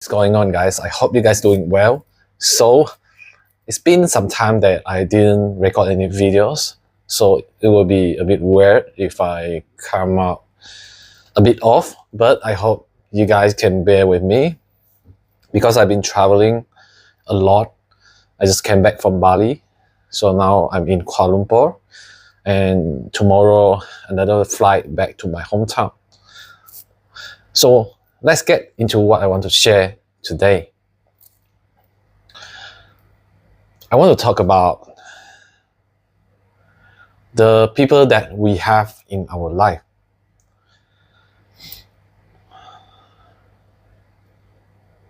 What's going on, guys? I hope you guys doing well. So it's been some time that I didn't record any videos, so it will be a bit weird if I come out a bit off, but I hope you guys can bear with me because I've been traveling a lot. I just came back from Bali, so now I'm in Kuala Lumpur, and tomorrow another flight back to my hometown. So let's get into what I want to share today. I want to talk about the people that we have in our life.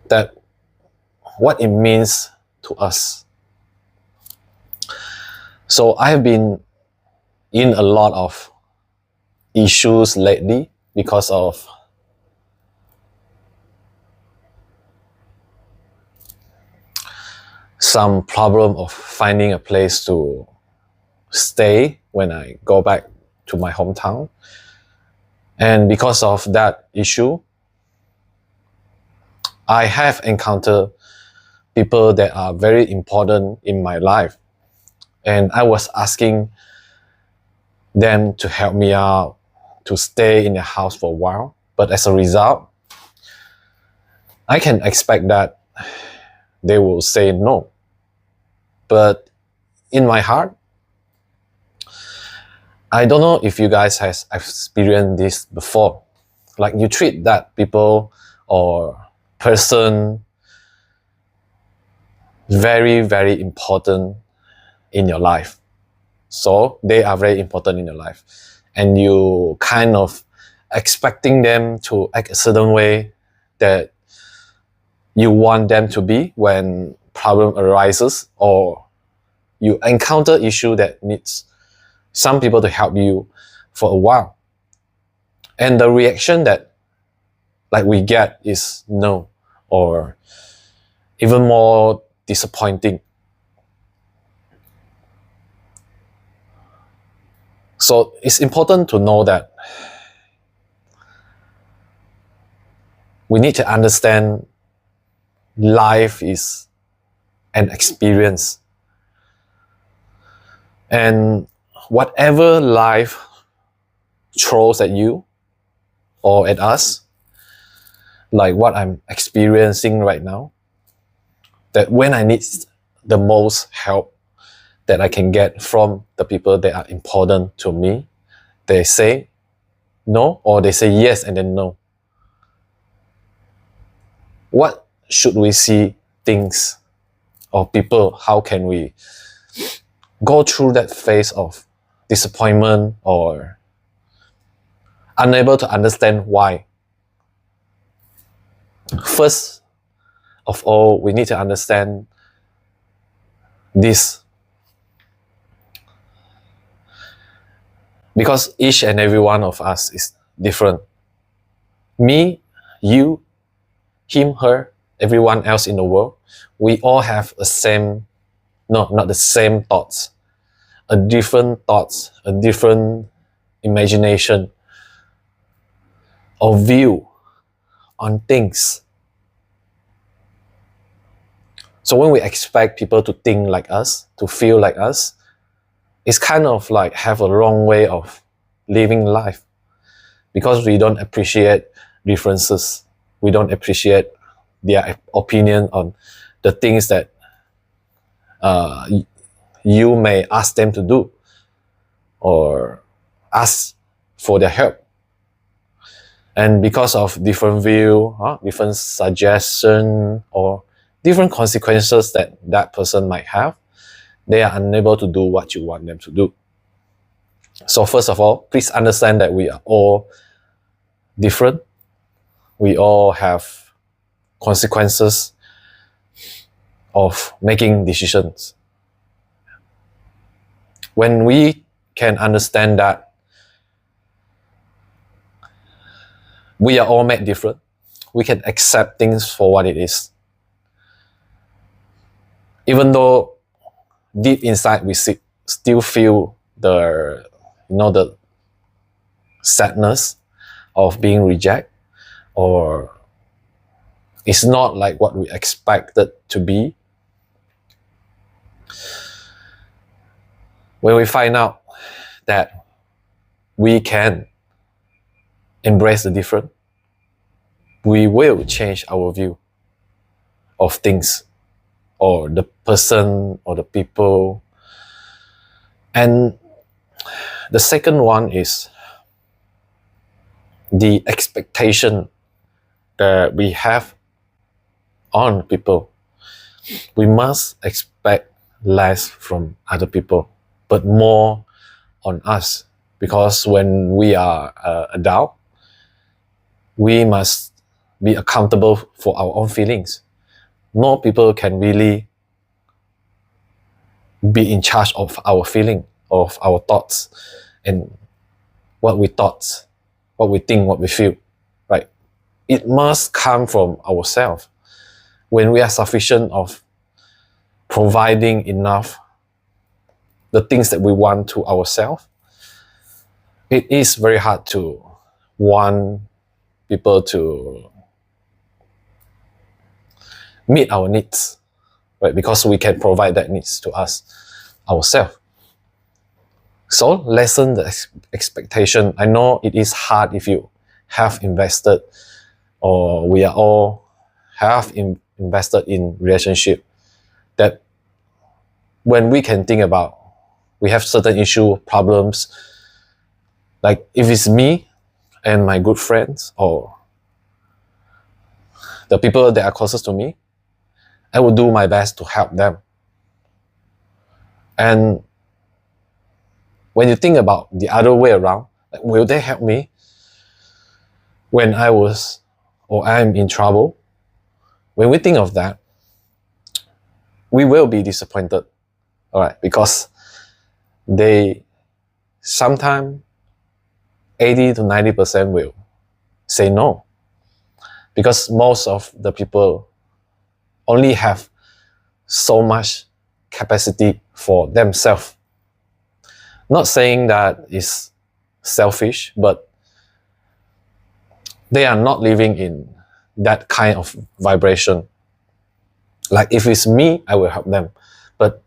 That what it means to us. So I have been in a lot of issues lately because of some problem of finding a place to stay when I go back to my hometown. And because of that issue, I have encountered people that are very important in my life. And I was asking them to help me out to stay in the house for a while. But as a result, I can expect that they will say no. But in my heart, I don't know if you guys have experienced this before. Like you treat that people or person very, very important in your life. So they are very important in your life. And you kind of expecting them to act a certain way that you want them to be when problem arises, or you encounter issue that needs some people to help you for a while. And the reaction that like we get is no, or even more disappointing. So it's important to know that we need to understand life is an experience. And whatever life throws at you or at us, like what I'm experiencing right now, that when I need the most help that I can get from the people that are important to me, they say no, or they say yes and then no. What should we see things or people? How can we go through that phase of disappointment or unable to understand why? First of all, we need to understand this, because each and every one of us is different. Me, you, him, her, everyone else in the world, we all have the same, no, not the same thoughts, a different thoughts, a different imagination or view on things. So when we expect people to think like us, to feel like us, it's kind of like have a wrong way of living life, because we don't appreciate differences. We don't appreciate their opinion on the things that you may ask them to do or ask for their help. And because of different view, different suggestion, or different consequences that that person might have, they are unable to do what you want them to do. So first of all, please understand that we are all different. We all have consequences of making decisions. When we can understand that we are all made different, we can accept things for what it is. Even though deep inside we still feel the sadness of being rejected, or It's not like what we expected to be. When we find out that we can embrace the different, we will change our view of things or the person or the people. And the second one is the expectation that we have on people. We must expect less from other people, but more on us. Because when we are adult, we must be accountable for our own feelings. No people can really be in charge of our feeling, of our thoughts, and what we thought, what we think, what we feel, right? It must come from ourselves. When we are sufficient of providing enough the things that we want to ourselves, it is very hard to want people to meet our needs, right? Because we can provide that needs to us ourselves. So lessen the expectation. I know it is hard if you have invested, or we are all have invested in relationship, that when we can think about, we have certain issue, problems, like if it's me and my good friends or the people that are closest to me, I will do my best to help them. And when you think about the other way around, like, will they help me when I was or I'm in trouble? When we think of that, we will be disappointed, all right? Because they sometimes 80 to 90% will say no, because most of the people only have so much capacity for themselves. Not saying that it's selfish, but they are not living in that kind of vibration. Like if it's me, I will help them. But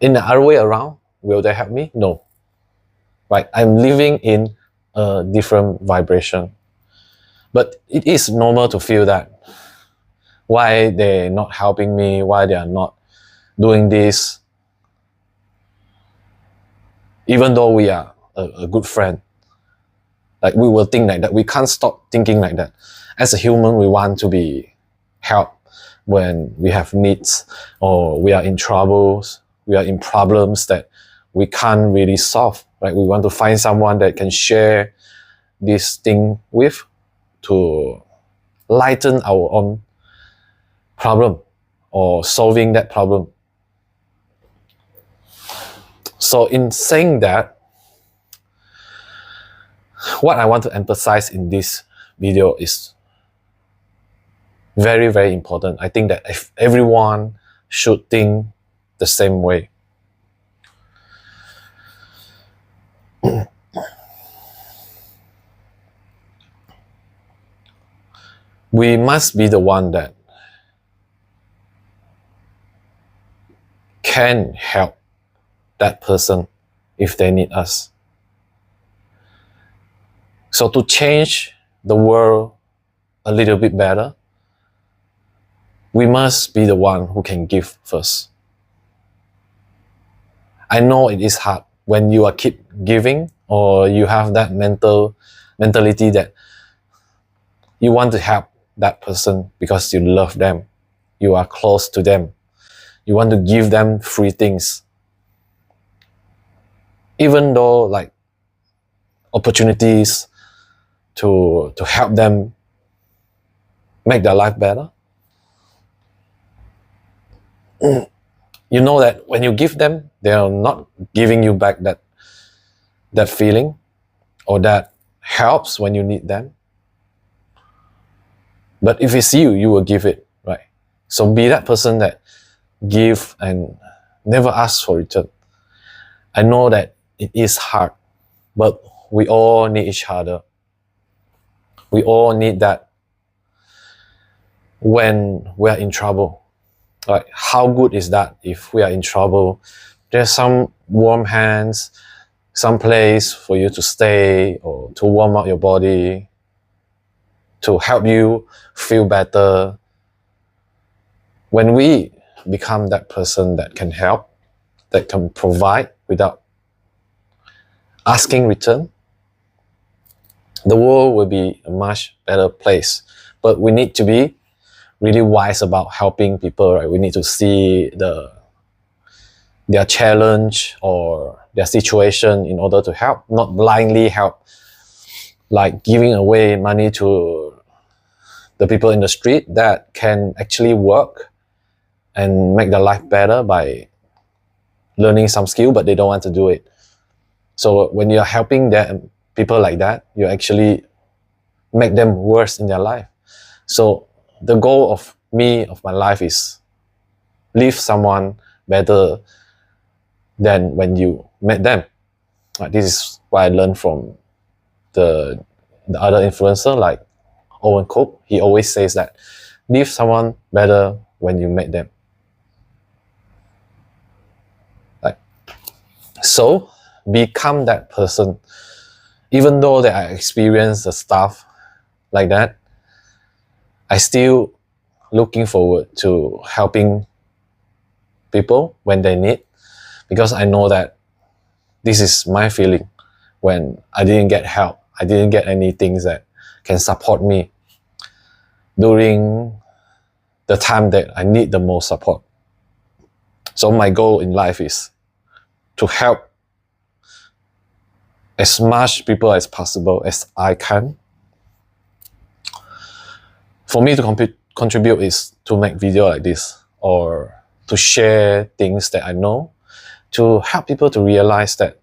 in the other way around, will they help me? No. Right? I'm living in a different vibration. But it is normal to feel that. Why they're not helping me? Why they are not doing this? Even though we are a good friend, like we will think like that. We can't stop thinking like that. As a human, we want to be helped when we have needs, or we are in troubles, we are in problems that we can't really solve, right? We want to find someone that can share this thing with, to lighten our own problem or solving that problem. So in saying that, what I want to emphasize in this video is very, very important. I think that if everyone should think the same way. We must be the one that can help that person if they need us. So to change the world a little bit better, we must be the one who can give first. I know it is hard when you are keep giving, or you have that mentality that you want to help that person because you love them, you are close to them, you want to give them free things. Even though like opportunities to help them make their life better, you know that when you give them, they are not giving you back that feeling or that helps when you need them. But if it's you, you will give it, right? So be that person that give and never ask for return. I know that it is hard, but we all need each other. We all need that when we're in trouble. Like, how good is that if we are in trouble? There's some warm hands, some place for you to stay or to warm up your body, to help you feel better. When we become that person that can help, that can provide without asking return, the world will be a much better place. But we need to be really wise about helping people, right? We need to see their challenge or their situation in order to help, not blindly help, like giving away money to the people in the street that can actually work and make their life better by learning some skill, but they don't want to do it. So when you're helping them, people like that, you actually make them worse in their life. So the goal of my life is leave someone better than when you met them. This is what I learned from the other influencer like Owen Cope. He always says that leave someone better when you met them. So become that person. Even though that I experienced the stuff like that, I still looking forward to helping people when they need, because I know that this is my feeling when I didn't get help. I didn't get any things that can support me during the time that I need the most support. So my goal in life is to help as much people as possible as I can. For me to contribute is to make video like this, or to share things that I know, to help people to realize that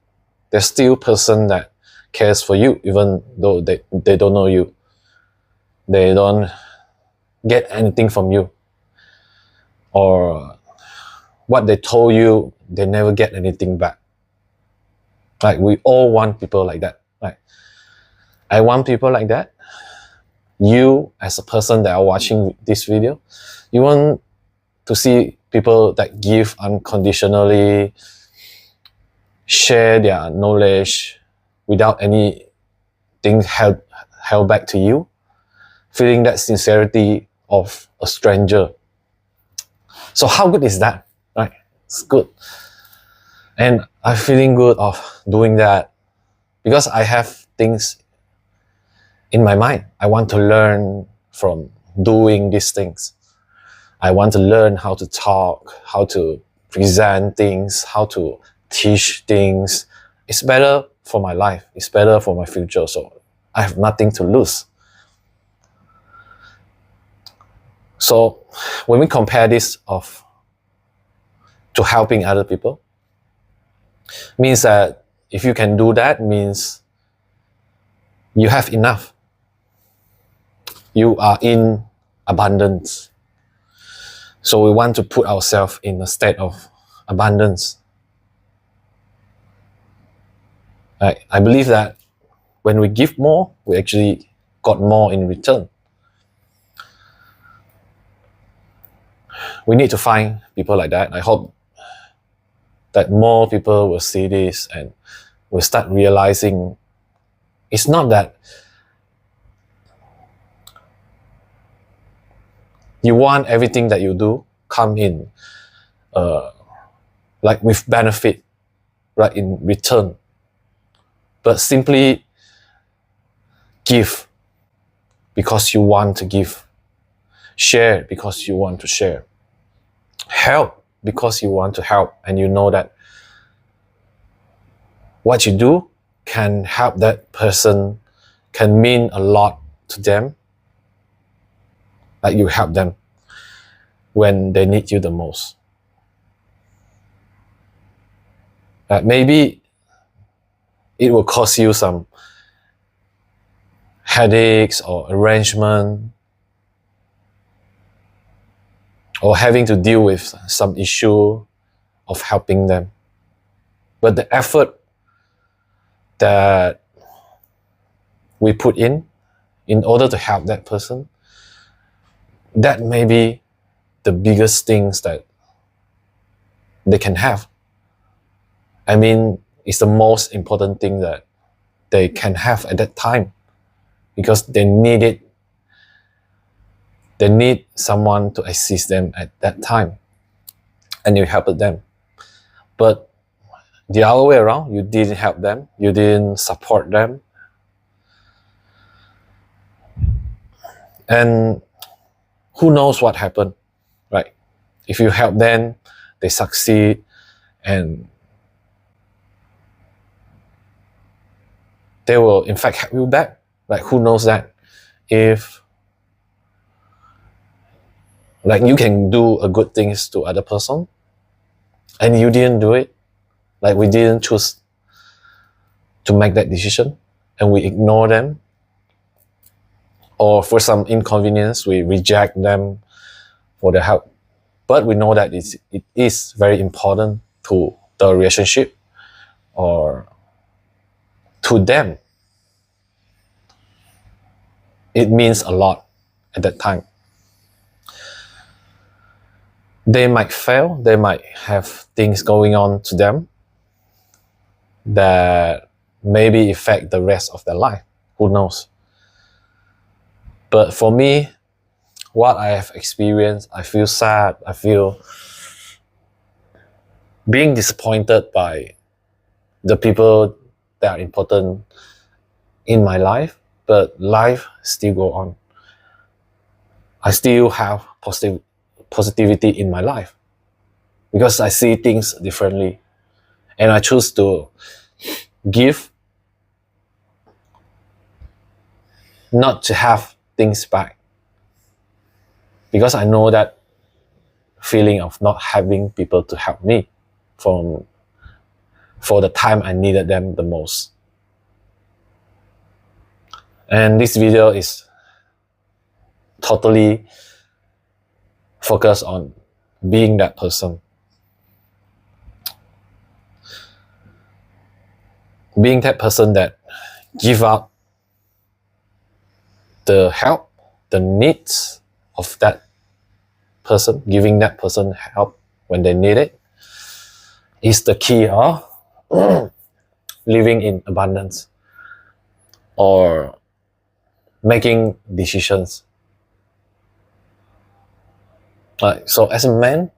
there's still a person that cares for you, even though they don't know you. They don't get anything from you. Or what they told you, they never get anything back. Like, we all want people like that. Like, I want people like that. You, as a person that are watching this video, you want to see people that give unconditionally, share their knowledge without anything held back to you, feeling that sincerity of a stranger. So how good is that? Right? It's good. And I'm feeling good of doing that because I have things in my mind. I want to learn from doing these things. I want to learn how to talk, how to present things, how to teach things. It's better for my life. It's better for my future. So I have nothing to lose. So when we compare this to helping other people, means that if you can do that, means you have enough. You are in abundance. So we want to put ourselves in a state of abundance. I believe that when we give more, we actually got more in return. We need to find people like that. I hope that more people will see this and will start realizing it's not that you want everything that you do come in like with benefit, right, in return, but simply give because you want to give, share because you want to share, help because you want to help, and you know that what you do can help that person, can mean a lot to them, like you help them when they need you the most. Maybe it will cost you some headaches or arrangement, or having to deal with some issue of helping them. But the effort that we put in order to help that person that may be the biggest things that they can have. I mean, it's the most important thing that they can have at that time, because they need it. They need someone to assist them at that time, and you helped them. But the other way around, you didn't help them, you didn't support them, and who knows what happened, right? If you help them, they succeed, and they will in fact help you back. Like, who knows that? If like you can do a good things to other person and you didn't do it, like we didn't choose to make that decision and we ignore them, or for some inconvenience we reject them for the help, but we know that it is very important to the relationship or to them. It means a lot at that time. They might fail, they might have things going on to them that maybe affect the rest of their life. Who knows? But for me, what I have experienced, I feel sad, I feel being disappointed by the people that are important in my life, but life still go on. I still have positivity in my life because I see things differently, and I choose to give, not to have things back, because I know that feeling of not having people to help me for the time I needed them the most. And this video is totally focused on being that person. Being that person that give up the help, the needs of that person, giving that person help when they need it, is the key of living in abundance or making decisions. So as a man,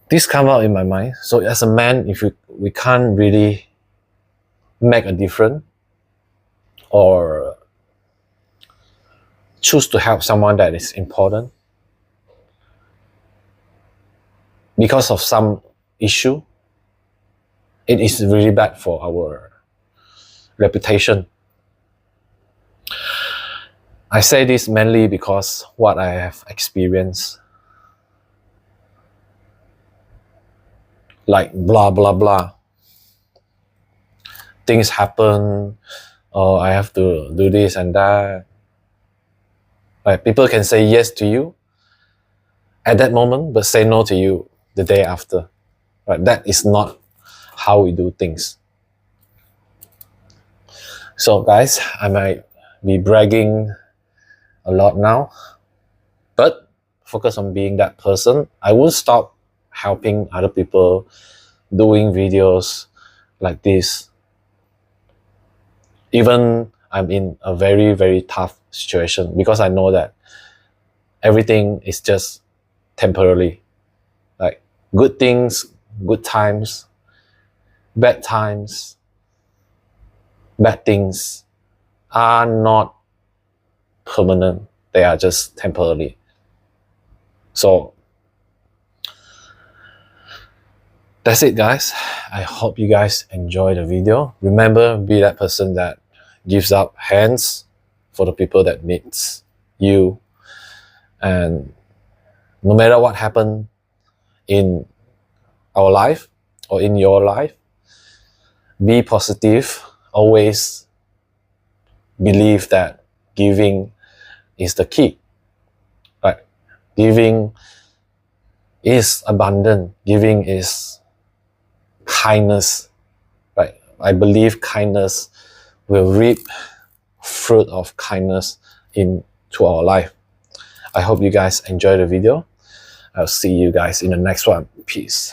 this come out in my mind. So as a man, if we can't really make a difference or choose to help someone that is important because of some issue, it is really bad for our reputation. I say this mainly because what I have experienced, like blah blah blah, things happen, or I have to do this and that. Like, people can say yes to you at that moment, but say no to you the day after. Right? That is not how we do things. So guys, I might be bragging a lot now, but focus on being that person. I won't stop helping other people, doing videos like this. Even I'm in a very, very tough situation, because I know that everything is just temporarily. Like, good things, good times, bad times, bad things are not permanent. They are just temporary. So that's it, guys. I hope you guys enjoy the video. Remember, be that person that gives up hands for the people that needs you. And no matter what happened in our life or in your life, be positive. Always believe that giving is the key. Right? Giving is abundant. Giving is kindness. Right? I believe kindness will reap fruit of kindness into our life. I hope you guys enjoy the video. I'll see you guys in the next one. Peace.